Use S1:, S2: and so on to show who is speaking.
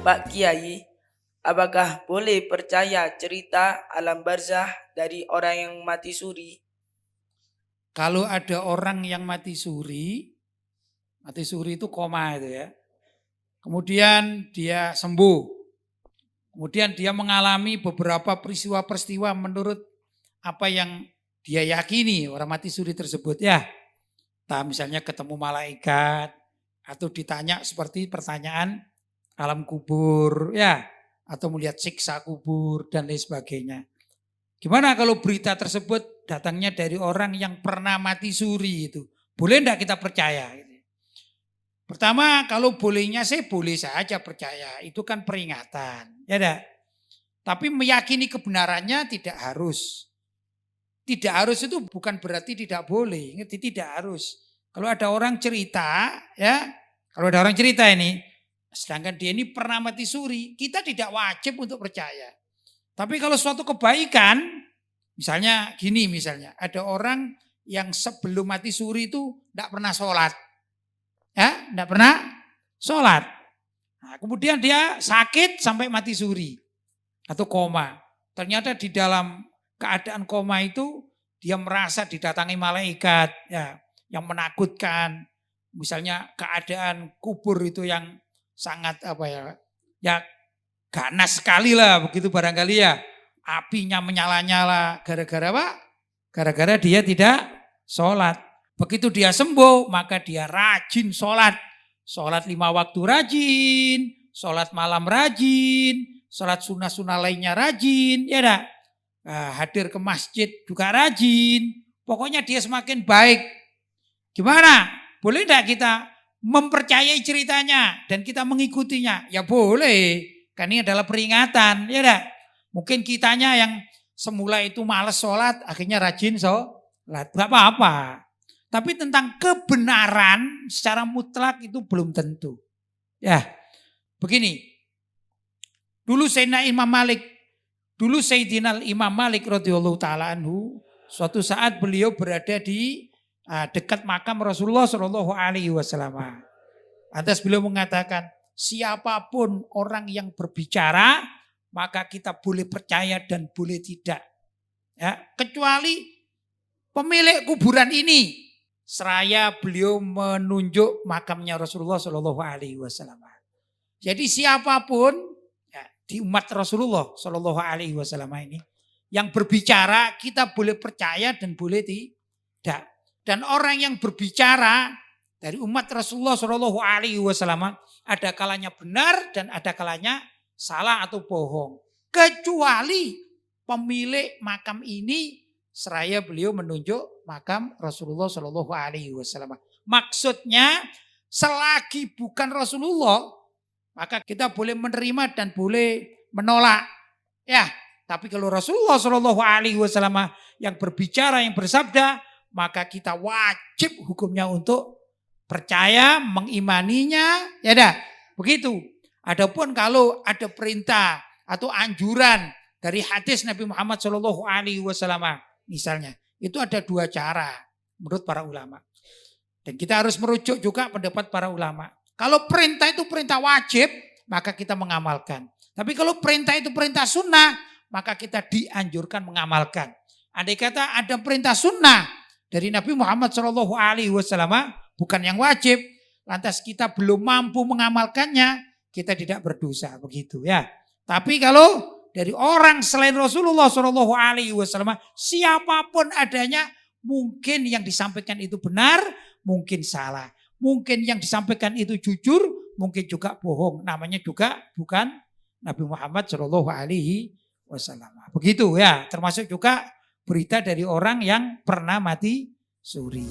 S1: Pak Kiai, apakah boleh percaya cerita alam barzah dari orang yang mati suri?
S2: Kalau ada orang yang mati suri itu koma itu ya. Kemudian dia sembuh. Kemudian dia mengalami beberapa peristiwa-peristiwa menurut apa yang dia yakini orang mati suri tersebut ya. Entah misalnya ketemu malaikat atau ditanya seperti pertanyaan alam kubur ya, atau melihat siksa kubur dan lain sebagainya. Gimana kalau berita tersebut datangnya dari orang yang pernah mati suri itu? Boleh enggak kita percaya? Pertama, kalau bolehnya saya boleh saja percaya. Itu kan peringatan. Ya enggak? Tapi meyakini kebenarannya tidak harus. Tidak harus itu bukan berarti tidak boleh. Ngerti? Tidak harus. Kalau ada orang cerita, ya, kalau ada orang cerita ini, sedangkan dia ini pernah mati suri, kita tidak wajib untuk percaya. Tapi kalau suatu kebaikan, misalnya gini misalnya, ada orang yang sebelum mati suri itu tidak pernah sholat. Ya, tidak pernah sholat. Nah, kemudian dia sakit sampai mati suri atau koma. Ternyata di dalam keadaan koma itu dia merasa didatangi malaikat ya, yang menakutkan. Misalnya keadaan kubur itu yang sangat ya ganas sekali lah begitu barangkali ya. Apinya menyala-nyala gara-gara apa? Gara-gara dia tidak sholat. Begitu dia sembuh maka dia rajin sholat. Sholat 5 waktu rajin, sholat malam rajin, sholat sunnah-sunnah lainnya rajin, ya enggak? Nah, hadir ke masjid juga rajin. Pokoknya dia semakin baik. Gimana? Boleh enggak kita mempercayai ceritanya dan kita mengikutinya? Ya boleh. Kan ini adalah peringatan, ya enggak? Mungkin kitanya yang semula itu malas sholat, akhirnya rajin sholat. Gak apa-apa. Tapi tentang kebenaran secara mutlak itu belum tentu. Ya, begini. Dulu Sayyidina Imam Malik radhiyallahu taala anhu, suatu saat beliau berada di dekat makam Rasulullah Shallallahu alaihi wasallam. Lantas beliau mengatakan, siapapun orang yang berbicara, maka kita boleh percaya dan boleh tidak. Ya, kecuali pemilik kuburan ini. Seraya beliau menunjuk makamnya Rasulullah Shallallahu alaihi wasallam. Jadi siapapun ya, di umat Rasulullah Shallallahu alaihi wasallam ini yang berbicara kita boleh percaya dan boleh tidak. Dan orang yang berbicara dari umat Rasulullah Shallallahu alaihi wasallam ada kalanya benar dan ada kalanya salah atau bohong. Kecuali pemilik makam ini seraya beliau menunjuk makam Rasulullah Shallallahu alaihi wasallam. Maksudnya selagi bukan Rasulullah maka kita boleh menerima dan boleh menolak. Ya, tapi kalau Rasulullah Shallallahu alaihi wasallam yang berbicara, yang bersabda, maka kita wajib hukumnya untuk percaya, mengimaninya, ya dah. Begitu. Adapun kalau ada perintah atau anjuran dari hadis Nabi Muhammad Shallallahu alaihi wasallam misalnya, itu ada 2 cara menurut para ulama. Dan kita harus merujuk juga pendapat para ulama. Kalau perintah itu perintah wajib, maka kita mengamalkan. Tapi kalau perintah itu perintah sunnah, maka kita dianjurkan mengamalkan. Andai kata ada perintah sunnah dari Nabi Muhammad Shallallahu alaihi wasallam bukan yang wajib, lantas kita belum mampu mengamalkannya, kita tidak berdosa begitu ya. Tapi kalau dari orang selain Rasulullah Shallallahu alaihi wasallam, siapapun adanya, mungkin yang disampaikan itu benar, mungkin salah. Mungkin yang disampaikan itu jujur, mungkin juga bohong. Namanya juga bukan Nabi Muhammad Shallallahu alaihi wasallam. Begitu ya, termasuk juga berita dari orang yang pernah mati suri.